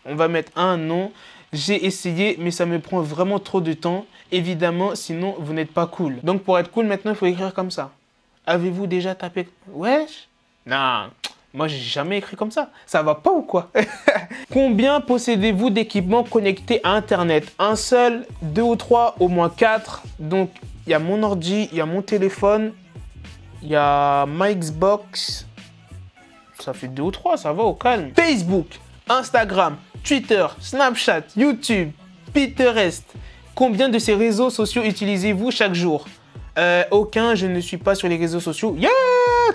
On va mettre un non. J'ai essayé, mais ça me prend vraiment trop de temps. Évidemment, sinon, vous n'êtes pas cool. Donc, pour être cool, maintenant, il faut écrire comme ça. Avez-vous déjà tapé... Wesh? Non, moi, j'ai jamais écrit comme ça. Ça va pas ou quoi? Combien possédez-vous d'équipements connectés à Internet? Un seul, 2 ou 3, au moins 4. Donc, il y a mon ordi, il y a mon téléphone, il y a ma Xbox. Ça fait 2 ou 3, ça va au calme. Facebook, Instagram, Twitter, Snapchat, YouTube, Pinterest. Combien de ces réseaux sociaux utilisez-vous chaque jour? Aucun, je ne suis pas sur les réseaux sociaux. Yeah!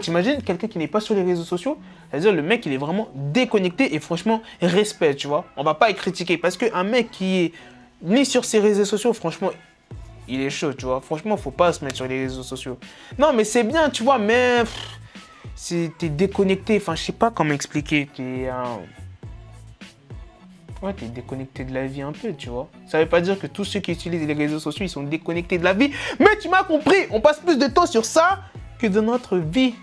T'imagines quelqu'un qui n'est pas sur les réseaux sociaux? C'est-à-dire le mec, il est vraiment déconnecté et franchement, respect, tu vois. On va pas y critiquer parce qu'un mec qui est ni sur ses réseaux sociaux, franchement, il est chaud, tu vois. Franchement, faut pas se mettre sur les réseaux sociaux. Non, mais c'est bien, tu vois, mais t'es déconnecté. Enfin, je sais pas comment expliquer. Ouais, t'es déconnecté de la vie un peu, tu vois. Ça veut pas dire que tous ceux qui utilisent les réseaux sociaux, ils sont déconnectés de la vie. Mais tu m'as compris, on passe plus de temps sur ça que de notre vie.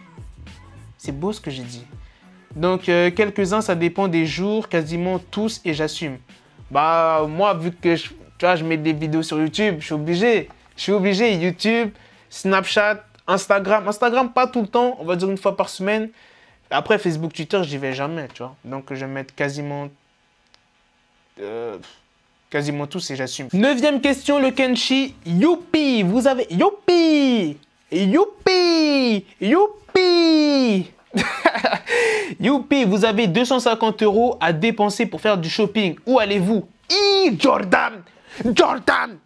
C'est beau ce que j'ai dit. Donc, quelques-uns, ça dépend des jours, quasiment tous, et j'assume. Bah, moi, vu que tu vois, je mets des vidéos sur YouTube, je suis obligé. Je suis obligé, YouTube, Snapchat, Instagram. Instagram, pas tout le temps, on va dire une fois par semaine. Après, Facebook, Twitter, j'y vais jamais, tu vois. Donc, je vais mettre quasiment tous et j'assume. 9e question, le Kenshi. Youpi, vous avez... Youpi! Youpi! Youpi! Youpi, vous avez 250 € à dépenser pour faire du shopping. Où allez-vous? Jordan! Jordan!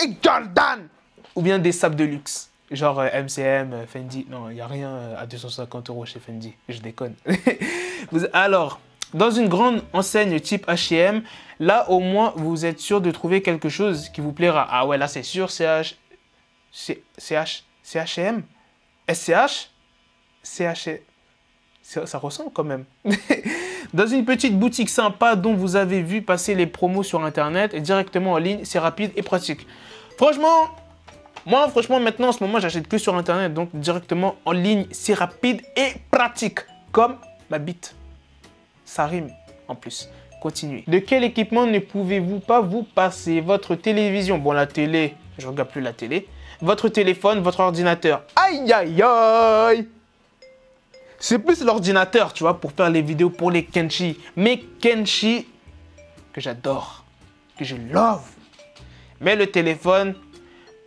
Et Jordan! Ou bien des sables de luxe. Genre MCM, Fendi. Non, il n'y a rien à 250 € chez Fendi. Je déconne. Alors... Dans une grande enseigne type H&M, là au moins vous êtes sûr de trouver quelque chose qui vous plaira. Ah ouais, là c'est sûr, c'est H&M, SCH, ça ressemble quand même. Dans une petite boutique sympa dont vous avez vu passer les promos sur internet et directement en ligne, c'est rapide et pratique. Franchement, moi maintenant en ce moment j'achète que sur internet, donc directement en ligne, c'est rapide et pratique, comme ma bite. Ça rime en plus. Continuez. De quel équipement ne pouvez-vous pas vous passer? Votre télévision. Bon, la télé, je regarde plus la télé. Votre téléphone, votre ordinateur. Aïe, aïe, aïe! C'est plus l'ordinateur, tu vois, pour faire les vidéos pour les Kenshi. Mais Kenshi, que j'adore, que je love. Mais le téléphone,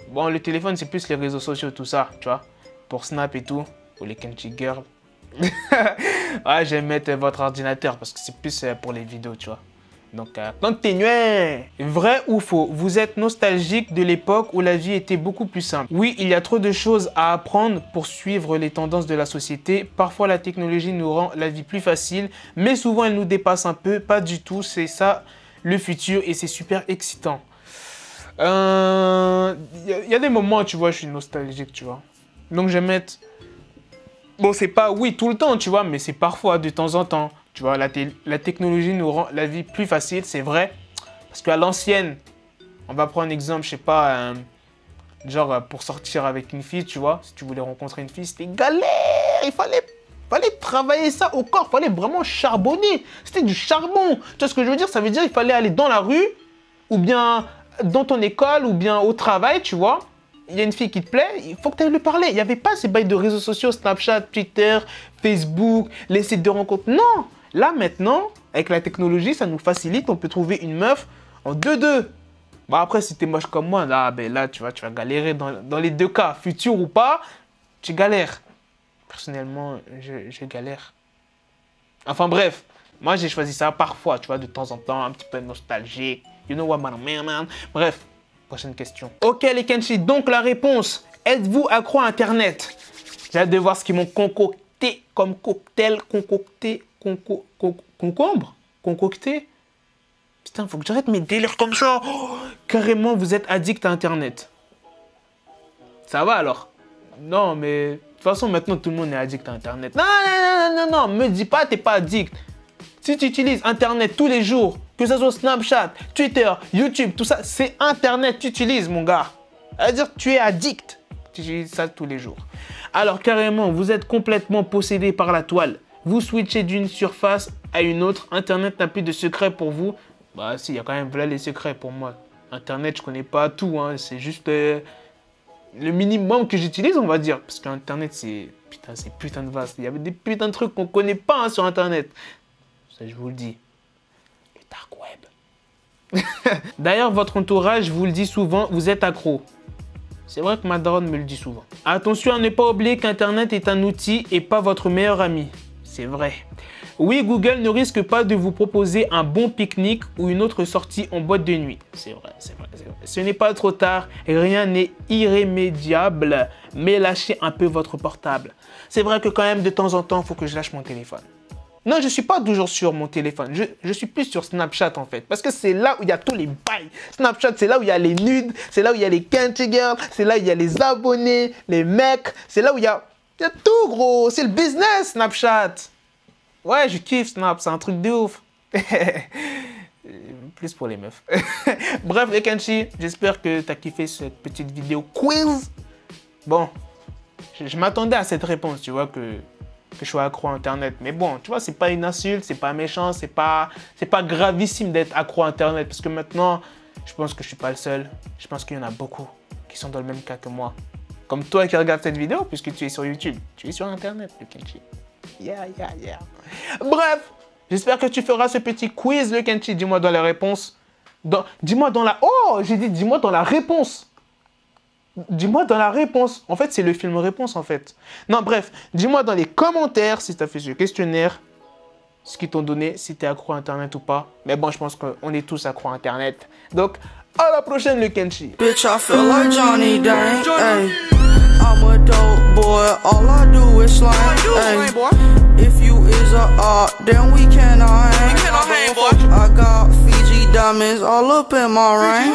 bon, le téléphone, c'est plus les réseaux sociaux, tout ça, tu vois. Pour Snap et tout, pour les Kenshi Girls. Ouais, je vais mettre votre ordinateur parce que c'est plus pour les vidéos, tu vois. Donc, continuez. Vrai ou faux? Vous êtes nostalgique de l'époque où la vie était beaucoup plus simple. Oui, il y a trop de choses à apprendre pour suivre les tendances de la société. Parfois, la technologie nous rend la vie plus facile, mais souvent, elle nous dépasse un peu. Pas du tout, c'est ça le futur et c'est super excitant. Il y a des moments, tu vois, je suis nostalgique, tu vois. Donc, je vais mettre... Bon, c'est pas oui tout le temps, tu vois, mais c'est parfois, de temps en temps. Tu vois, la technologie nous rend la vie plus facile, c'est vrai. Parce qu'à l'ancienne, on va prendre un exemple, je sais pas, genre pour sortir avec une fille, tu vois. Si tu voulais rencontrer une fille, c'était galère. Il fallait travailler ça au corps, il fallait vraiment charbonner. C'était du charbon. Tu vois ce que je veux dire? Ça veut dire qu'il fallait aller dans la rue, ou bien dans ton école, ou bien au travail, tu vois. Il y a une fille qui te plaît, il faut que tu ailles lui parler. Il n'y avait pas ces bails de réseaux sociaux, Snapchat, Twitter, Facebook, les sites de rencontres. Non! Là, maintenant, avec la technologie, ça nous facilite. On peut trouver une meuf en 2-2. Bon, après, si t'es moche comme moi, là, ben, là tu vas galérer dans les deux cas. Futur ou pas, tu galères. Personnellement, je galère. Enfin, bref. Moi, j'ai choisi ça parfois, tu vois, de temps en temps, un petit peu nostalgique. You know what, man. Bref. Prochaine question. Ok les Kenshi, donc la réponse. Êtes-vous accro à Internet? J'ai hâte de voir ce qu'ils m'ont concocté comme cocktail. Concombre? Concocté? Putain, faut que j'arrête mes délires comme ça. Oh, carrément, vous êtes addict à Internet. Ça va alors? Non, mais de toute façon, maintenant, tout le monde est addict à Internet. Non, me dis pas, t'es pas addict. Si tu utilises Internet tous les jours, que ce soit Snapchat, Twitter, YouTube, tout ça, c'est Internet que tu utilises, mon gars. C'est-à-dire que tu es addict. Tu utilises ça tous les jours. Alors, carrément, vous êtes complètement possédé par la toile. Vous switchez d'une surface à une autre. Internet n'a plus de secret pour vous. Bah si, il y a quand même là les secrets pour moi. Internet, je connais pas tout, hein. C'est juste le minimum que j'utilise, on va dire. Parce qu'Internet, c'est putain de vaste. Il y avait des putains de trucs qu'on connaît pas, hein, sur Internet. Ça, je vous le dis. Le dark web. D'ailleurs, votre entourage vous le dit souvent, vous êtes accro. C'est vrai que ma daronne me le dit souvent. Attention à ne pas oublier qu'Internet est un outil et pas votre meilleur ami. C'est vrai. Oui, Google ne risque pas de vous proposer un bon pique-nique ou une autre sortie en boîte de nuit. C'est vrai, c'est vrai, c'est vrai. Ce n'est pas trop tard, rien n'est irrémédiable, mais lâchez un peu votre portable. C'est vrai que quand même, de temps en temps, il faut que je lâche mon téléphone. Non, je ne suis pas toujours sur mon téléphone. Je suis plus sur Snapchat, en fait. Parce que c'est là où il y a tous les bails. Snapchat, c'est là où il y a les nudes. C'est là où il y a les country girls. C'est là où il y a les abonnés, les mecs. C'est là où il y a tout, gros. C'est le business, Snapchat. Ouais, je kiffe Snap. C'est un truc de ouf. Plus pour les meufs. Bref, les Kenshi, j'espère que tu as kiffé cette petite vidéo quiz. Bon, je m'attendais à cette réponse, tu vois, que je sois accro à Internet. Mais bon, tu vois, c'est pas une insulte, c'est pas méchant, c'est pas gravissime d'être accro à Internet. Parce que maintenant, je pense que je suis pas le seul. Je pense qu'il y en a beaucoup qui sont dans le même cas que moi. Comme toi qui regarde cette vidéo, puisque tu es sur YouTube. Tu es sur Internet, le Kenshi. Yeah. Bref, j'espère que tu feras ce petit quiz, le Kenshi. Dis-moi dans les réponses. Dis-moi dans la... Oh, j'ai dit dis-moi dans la réponse. Dis-moi dans la réponse. En fait, c'est le film réponse, en fait. Non, bref, dis-moi dans les commentaires si tu as fait ce questionnaire, ce qu'ils t'ont donné, si tu es accro à Internet ou pas. Mais bon, je pense qu'on est tous accro à Internet. Donc, à la prochaine, le Kenshi. Bitch, I feel like Johnny Dang. Hey, I'm a dope boy. All I do is slime. Hey, if you is a art, then we cannot hang. I got Fiji diamonds all up in my ring.